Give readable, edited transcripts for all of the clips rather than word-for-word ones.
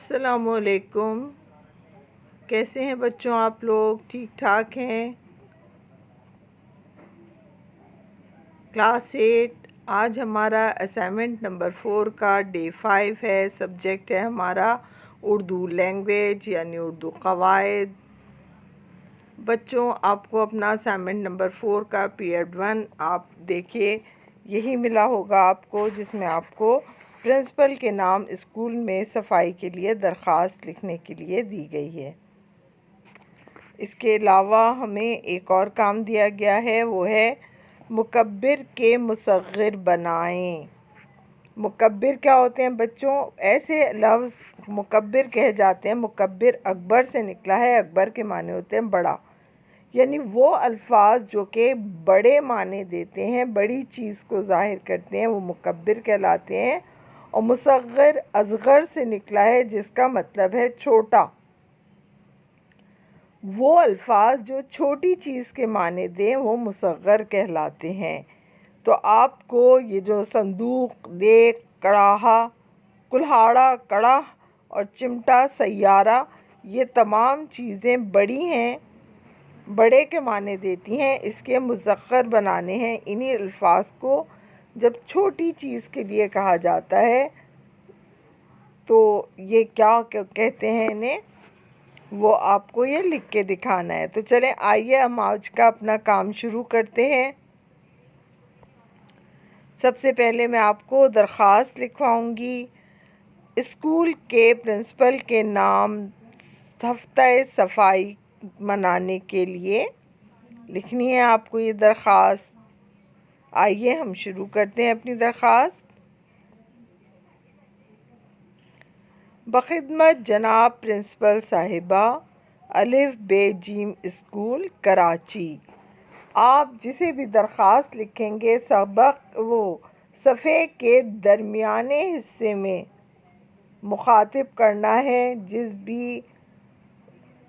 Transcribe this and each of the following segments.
السلام علیکم۔ کیسے ہیں بچوں؟ آپ لوگ ٹھیک ٹھاک ہیں؟ کلاس 8 آج ہمارا اسائنمنٹ نمبر 4 کا ڈے 5 ہے۔ سبجیکٹ ہے ہمارا اردو لینگویج یعنی اردو قواعد۔ بچوں آپ کو اپنا اسائنمنٹ نمبر 4 کا پیریڈ 1 آپ دیکھیے، یہی ملا ہوگا آپ کو، جس میں آپ کو پرنسپل کے نام اسکول میں صفائی کے لیے درخواست لکھنے کے لیے دی گئی ہے۔ اس کے علاوہ ہمیں ایک اور کام دیا گیا ہے، وہ ہے مکبر کے مصغر بنائیں۔ مکبر کیا ہوتے ہیں بچوں؟ ایسے لفظ مکبر کہے جاتے ہیں، مکبر اکبر سے نکلا ہے، اکبر کے معنی ہوتے ہیں بڑا، یعنی وہ الفاظ جو کہ بڑے معنی دیتے ہیں، بڑی چیز کو ظاہر کرتے ہیں، وہ مکبر کہلاتے ہیں۔ اور مصغر اصغر سے نکلا ہے، جس کا مطلب ہے چھوٹا۔ وہ الفاظ جو چھوٹی چیز کے معنی دیں وہ مصغر کہلاتے ہیں۔ تو آپ کو یہ جو صندوق، دیگ، کڑاہا، کلہاڑا، کڑاہ اور چمٹا، سیارہ، یہ تمام چیزیں بڑی ہیں، بڑے کے معنی دیتی ہیں، اس کے مصغر بنانے ہیں۔ انہی الفاظ کو جب چھوٹی چیز کے لیے کہا جاتا ہے تو یہ کیا کہتے ہیں انہیں، وہ آپ کو یہ لکھ کے دکھانا ہے۔ تو چلیں آئیے ہم آج کا اپنا کام شروع کرتے ہیں۔ سب سے پہلے میں آپ کو درخواست لکھواؤں گی۔ اسکول کے پرنسپل کے نام ہفتہ صفائی منانے کے لیے لکھنی ہے آپ کو یہ درخواست۔ آئیے ہم شروع کرتے ہیں اپنی درخواست۔ بخدمت جناب پرنسپل صاحبہ، الف بے جیم اسکول کراچی۔ آپ جسے بھی درخواست لکھیں گے صفحے کے درمیانے حصے میں مخاطب کرنا ہے۔ جس بھی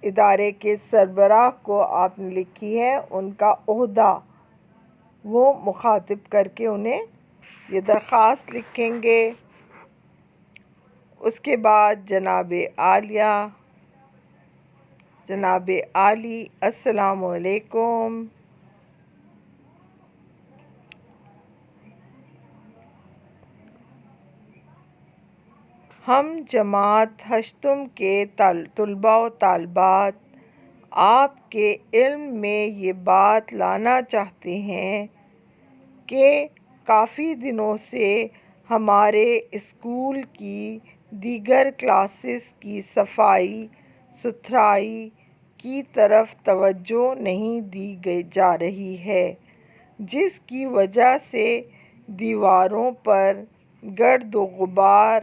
ادارے کے سربراہ کو آپ نے لکھی ہے ان کا عہدہ وہ مخاطب کر کے انہیں یہ درخواست لکھیں گے۔ اس کے بعد جناب عالی، السلام علیکم۔ ہم جماعت ہشتم کے طلباء و طالبات آپ کے علم میں یہ بات لانا چاہتے ہیں کہ کافی دنوں سے ہمارے اسکول کی دیگر کلاسز کی صفائی ستھرائی کی طرف توجہ نہیں دی جا رہی ہے، جس کی وجہ سے دیواروں پر گرد و غبار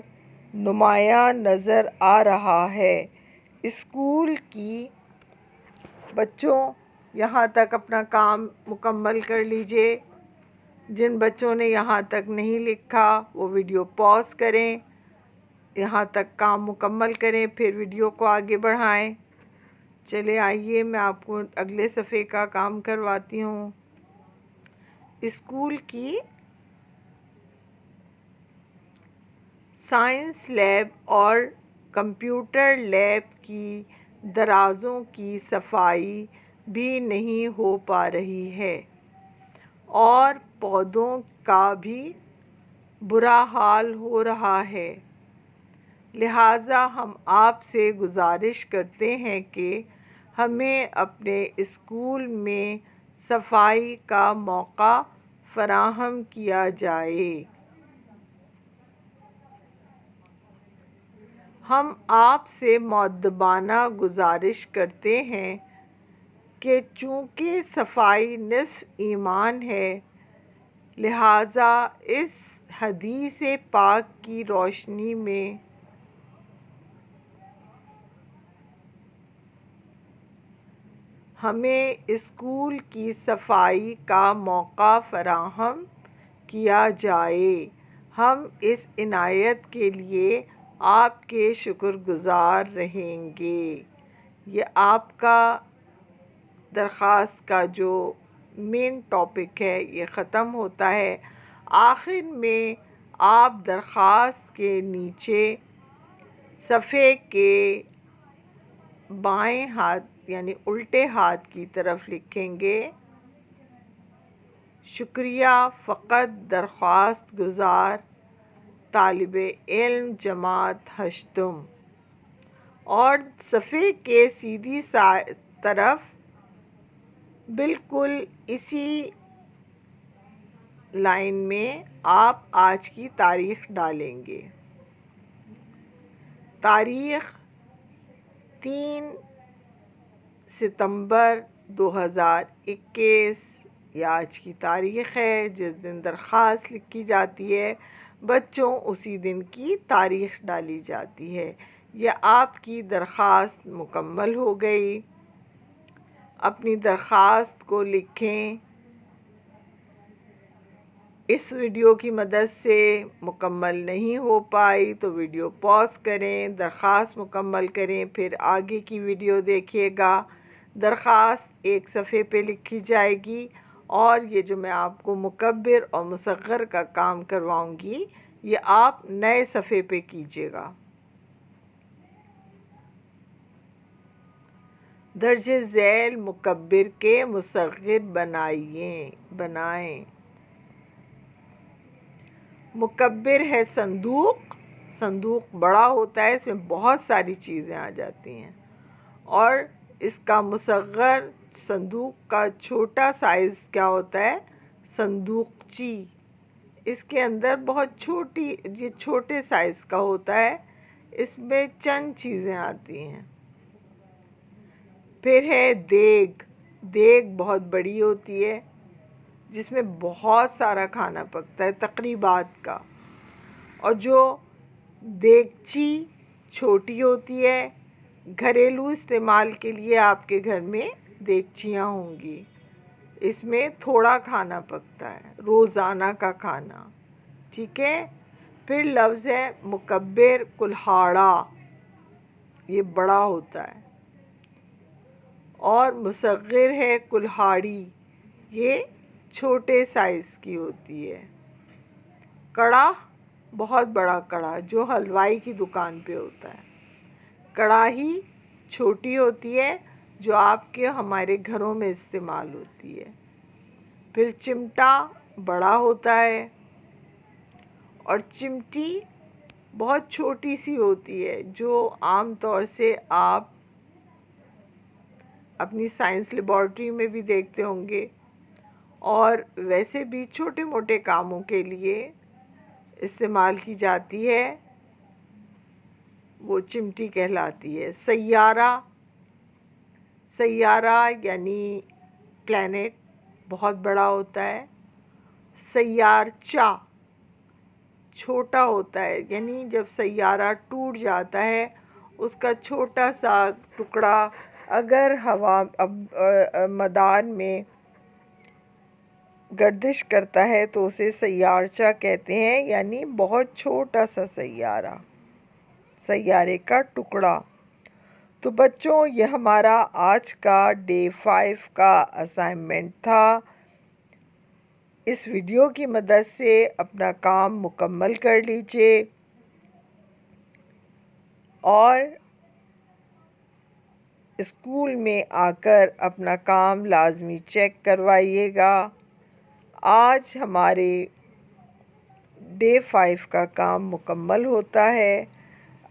نمایاں نظر آ رہا ہے۔ اسکول کی بچوں یہاں تک اپنا کام مکمل کر لیجئے۔ جن بچوں نے یہاں تک نہیں لکھا وہ ویڈیو پاز کریں، یہاں تک کام مکمل کریں، پھر ویڈیو کو آگے بڑھائیں۔ چلے آئیے میں آپ کو اگلے صفحے کا کام کرواتی ہوں۔ اسکول کی سائنس لیب اور کمپیوٹر لیب کی درازوں کی صفائی بھی نہیں ہو پا رہی ہے اور پودوں کا بھی برا حال ہو رہا ہے۔ لہٰذا ہم آپ سے گزارش کرتے ہیں کہ ہمیں اپنے اسکول میں صفائی کا موقع فراہم کیا جائے۔ ہم آپ سے مؤدبانہ گزارش کرتے ہیں کہ چونکہ صفائی نصف ایمان ہے، لہٰذا اس حدیث پاک کی روشنی میں ہمیں اسکول کی صفائی کا موقع فراہم کیا جائے۔ ہم اس عنایت کے لیے آپ کے شکر گزار رہیں گے۔ یہ آپ کا درخواست کا جو مین ٹاپک ہے یہ ختم ہوتا ہے۔ آخر میں آپ درخواست کے نیچے صفحے کے بائیں ہاتھ یعنی الٹے ہاتھ کی طرف لکھیں گے شکریہ فقط درخواست گزار طالب علم جماعت ہشتم، اور صفحے کے سیدھی طرف بالکل اسی لائن میں آپ آج کی تاریخ ڈالیں گے۔ تاریخ 3 ستمبر 2021 یہ آج کی تاریخ ہے جس دن درخواست لکھی جاتی ہے، بچوں اسی دن کی تاریخ ڈالی جاتی ہے۔ یہ آپ کی درخواست مکمل ہو گئی۔ اپنی درخواست کو لکھیں۔ اس ویڈیو کی مدد سے مکمل نہیں ہو پائی تو ویڈیو پاز کریں، درخواست مکمل کریں، پھر آگے کی ویڈیو دیکھیے گا۔ درخواست ایک صفحے پہ لکھی جائے گی اور یہ جو میں آپ کو مکبر اور مصغر کا کام کرواؤں گی یہ آپ نئے صفحے پہ کیجیے گا۔ درج ذیل مکبر کے مصغر بنائیں۔ مکبر ہے صندوق، صندوق بڑا ہوتا ہے، اس میں بہت ساری چیزیں آ جاتی ہیں، اور اس کا مصغر صندوق کا چھوٹا سائز کیا ہوتا ہے؟ صندوقچی۔ اس کے اندر بہت چھوٹے سائز کا ہوتا ہے، اس میں چند چیزیں آتی ہیں۔ پھر ہے دیگ، دیگ بہت بڑی ہوتی ہے جس میں بہت سارا کھانا پکتا ہے تقریبات کا، اور جو دیگچی چھوٹی ہوتی ہے، گھریلو استعمال کے لیے آپ کے گھر میں دیگچیاں ہوں گی، اس میں تھوڑا کھانا پکتا ہے، روزانہ کا کھانا، ٹھیک ہے۔ پھر لفظ ہے مکبر کلہاڑا، یہ بڑا ہوتا ہے، اور مصغر ہے کلہاڑی، یہ چھوٹے سائز کی ہوتی ہے۔ کڑا، بہت بڑا کڑا جو حلوائی کی دکان پہ ہوتا ہے۔ کڑاہی چھوٹی ہوتی ہے جو آپ کے ہمارے گھروں میں استعمال ہوتی ہے۔ پھر چمٹا بڑا ہوتا ہے، اور چمٹی بہت چھوٹی سی ہوتی ہے جو عام طور سے آپ اپنی سائنس لیبارٹری میں بھی دیکھتے ہوں گے، اور ویسے بھی چھوٹے موٹے کاموں کے لیے استعمال کی جاتی ہے، وہ چمٹی کہلاتی ہے۔ سیارہ، سیارہ یعنی پلینٹ بہت بڑا ہوتا ہے۔ سیارچہ چھوٹا ہوتا ہے، یعنی جب سیارہ ٹوٹ جاتا ہے اس کا چھوٹا سا ٹکڑا اگر ہوا مدار میں گردش کرتا ہے تو اسے سیارچہ کہتے ہیں، یعنی بہت چھوٹا سا سیارہ، سیارے کا ٹکڑا۔ تو بچوں یہ ہمارا آج کا ڈے 5 کا اسائنمنٹ تھا۔ اس ویڈیو کی مدد سے اپنا کام مکمل کر لیجئے اور اسکول میں آ کر اپنا کام لازمی چیک کروائیے گا۔ آج ہمارے ڈے 5 کا کام مکمل ہوتا ہے۔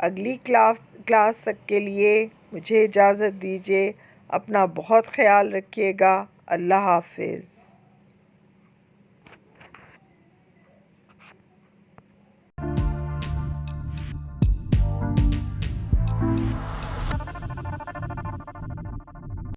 اگلی کلاس تک کے لیے مجھے اجازت دیجیے۔ اپنا بہت خیال رکھیے گا۔ اللہ حافظ۔